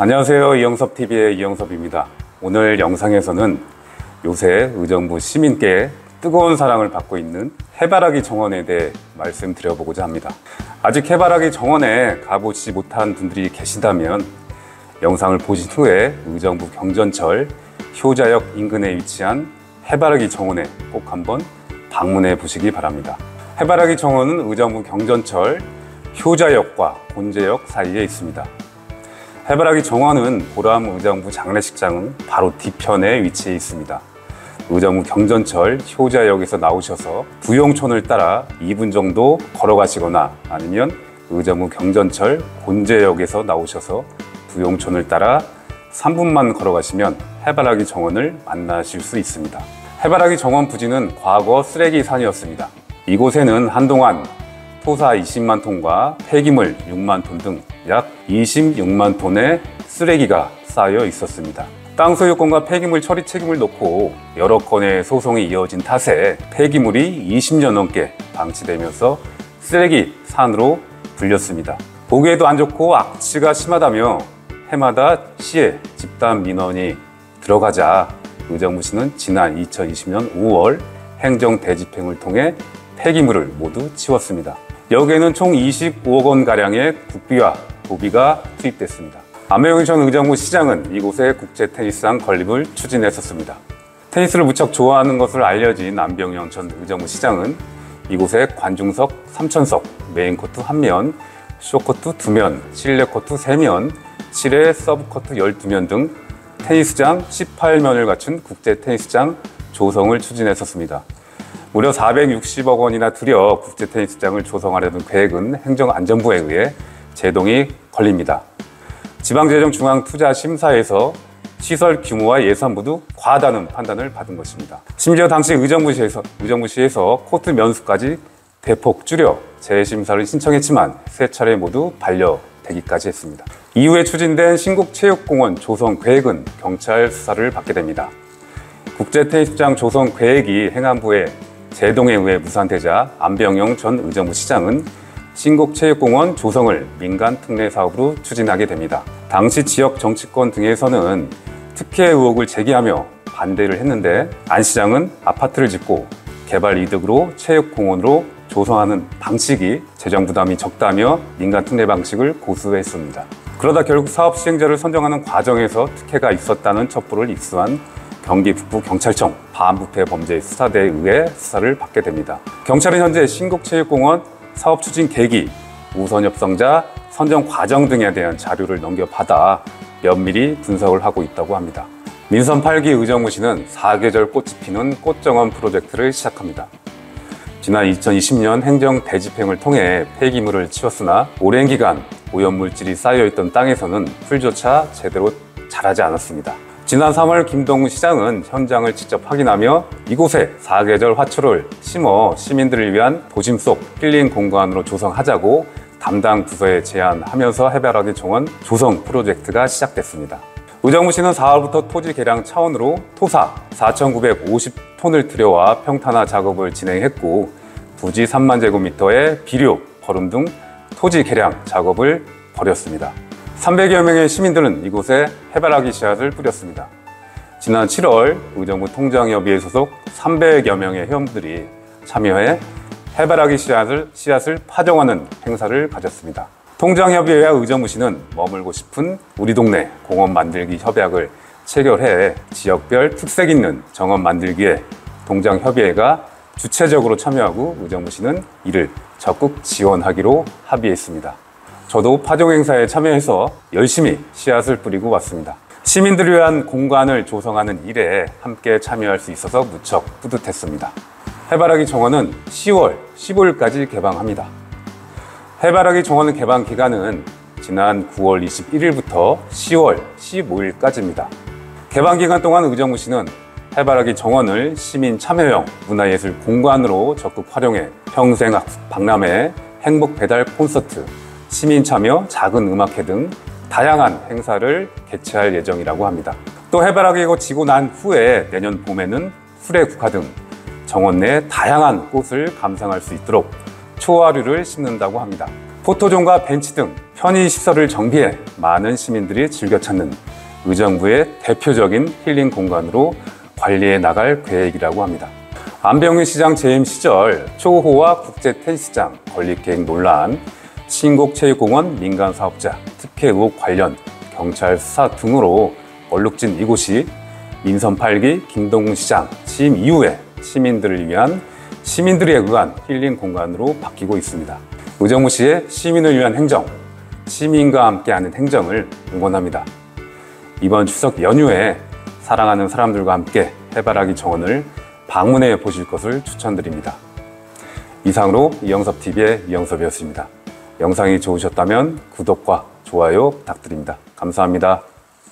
안녕하세요. 이영섭TV의 이영섭입니다. 오늘 영상에서는 요새 의정부 시민께 뜨거운 사랑을 받고 있는 해바라기 정원에 대해 말씀드려보고자 합니다. 아직 해바라기 정원에 가보지 못한 분들이 계신다면 영상을 보신 후에 의정부 경전철 효자역 인근에 위치한 해바라기 정원에 꼭 한번 방문해 보시기 바랍니다. 해바라기 정원은 의정부 경전철 효자역과 곤제역 사이에 있습니다. 해바라기 정원은 보람 의정부 장례식장은 바로 뒤편에 위치해 있습니다. 의정부 경전철 효자역에서 나오셔서 부용촌을 따라 2분 정도 걸어가시거나 아니면 의정부 경전철 곤제역에서 나오셔서 부용촌을 따라 3분만 걸어가시면 해바라기 정원을 만나실 수 있습니다. 해바라기 정원 부지는 과거 쓰레기산이었습니다. 이곳에는 한동안 토사 20만 톤과 폐기물 6만 톤 등 약 26만 톤의 쓰레기가 쌓여 있었습니다. 땅 소유권과 폐기물 처리 책임을 놓고 여러 건의 소송이 이어진 탓에 폐기물이 20년 넘게 방치되면서 쓰레기 산으로 불렸습니다. 보기에도 안 좋고 악취가 심하다며 해마다 시에 집단 민원이 들어가자 의정부시는 지난 2020년 5월 행정 대집행을 통해 폐기물을 모두 치웠습니다. 여기에는 총 25억 원가량의 국비와 도비가 투입됐습니다. 안명희 전 의정부 시장은 이곳에 국제 테니스장 건립을 추진했었습니다. 테니스를 무척 좋아하는 것으로 알려진 안병영 전 의정부 시장은 이곳에 관중석 3,000석, 메인코트 1면, 쇼코트 2면, 실내 코트 3면, 실외 서브코트 12면 등 테니스장 18면을 갖춘 국제 테니스장 조성을 추진했었습니다. 무려 460억 원이나 들여 국제 테니스장을 조성하려는 계획은 행정안전부에 의해 제동이 걸립니다. 지방재정중앙투자심사에서 시설 규모와 예산 모두 과하다는 판단을 받은 것입니다. 심지어 당시 의정부시에서 코트 면수까지 대폭 줄여 재심사를 신청했지만 3차례 모두 반려되기까지 했습니다. 이후에 추진된 신국체육공원 조성 계획은 경찰 수사를 받게 됩니다. 국제 테니스장 조성 계획이 행안부의 제동에 의해 무산되자 안병영 전 의정부 시장은 신국체육공원 조성을 민간 특례 사업으로 추진하게 됩니다. 당시 지역 정치권 등에서는 특혜 의혹을 제기하며 반대를 했는데 안 시장은 아파트를 짓고 개발 이득으로 체육공원으로 조성하는 방식이 재정 부담이 적다며 민간 특례 방식을 고수했습니다. 그러다 결국 사업 시행자를 선정하는 과정에서 특혜가 있었다는 첩보를 입수한 경기 북부경찰청 반부패범죄수사대에 의해 수사를 받게 됩니다. 경찰은 현재 신국체육공원 사업 추진 계기, 우선 협상자, 선정 과정 등에 대한 자료를 넘겨받아 면밀히 분석을 하고 있다고 합니다. 민선 8기 의정부시는 4계절 꽃이 피는 꽃정원 프로젝트를 시작합니다. 지난 2020년 행정 대집행을 통해 폐기물을 치웠으나 오랜 기간 오염물질이 쌓여있던 땅에서는 풀조차 제대로 자라지 않았습니다. 지난 3월 김동훈 시장은 현장을 직접 확인하며 이곳에 4계절 화초를 심어 시민들을 위한 도심 속 힐링 공간으로 조성하자고 담당 부서에 제안하면서 해바라기 정원 조성 프로젝트가 시작됐습니다. 의정부시는 4월부터 토지 개량 차원으로 토사 4,950톤을 들여와 평탄화 작업을 진행했고 부지 3만 제곱미터의 비료, 거름 등 토지 개량 작업을 벌였습니다. 300여 명의 시민들은 이곳에 해바라기 씨앗을 뿌렸습니다. 지난 7월 의정부 통장협의회 소속 300여 명의 회원들이 참여해 해바라기 씨앗을 파종하는 행사를 가졌습니다. 통장협의회와 의정부시는 머물고 싶은 우리 동네 공원 만들기 협약을 체결해 지역별 특색 있는 정원 만들기에 통장협의회가 주체적으로 참여하고 의정부시는 이를 적극 지원하기로 합의했습니다. 저도 파종 행사에 참여해서 열심히 씨앗을 뿌리고 왔습니다. 시민들을 위한 공간을 조성하는 일에 함께 참여할 수 있어서 무척 뿌듯했습니다. 해바라기 정원은 10월 15일까지 개방합니다. 해바라기 정원 개방 기간은 지난 9월 21일부터 10월 15일까지입니다. 개방 기간 동안 의정부시는 해바라기 정원을 시민 참여형 문화예술 공간으로 적극 활용해 평생학습 박람회, 행복 배달 콘서트, 시민 참여 작은 음악회 등 다양한 행사를 개최할 예정이라고 합니다. 또 해바라기가 지고 난 후에 내년 봄에는 수레 국화 등 정원 내 다양한 꽃을 감상할 수 있도록 초화류를 심는다고 합니다. 포토존과 벤치 등 편의시설을 정비해 많은 시민들이 즐겨 찾는 의정부의 대표적인 힐링 공간으로 관리해 나갈 계획이라고 합니다. 안병희 시장 재임 시절 초호화 국제 테니스장 건립 계획 논란, 신곡체육공원 민간사업자 특혜 의혹 관련 경찰 수사 등으로 얼룩진 이곳이 민선 8기 김동훈 시장 취임 이후에 시민들을 위한 시민들에 의한 힐링 공간으로 바뀌고 있습니다. 의정부시의 시민을 위한 행정, 시민과 함께하는 행정을 응원합니다. 이번 추석 연휴에 사랑하는 사람들과 함께 해바라기 정원을 방문해 보실 것을 추천드립니다. 이상으로 이영섭TV의 이영섭이었습니다. 영상이 좋으셨다면 구독과 좋아요 부탁드립니다. 감사합니다.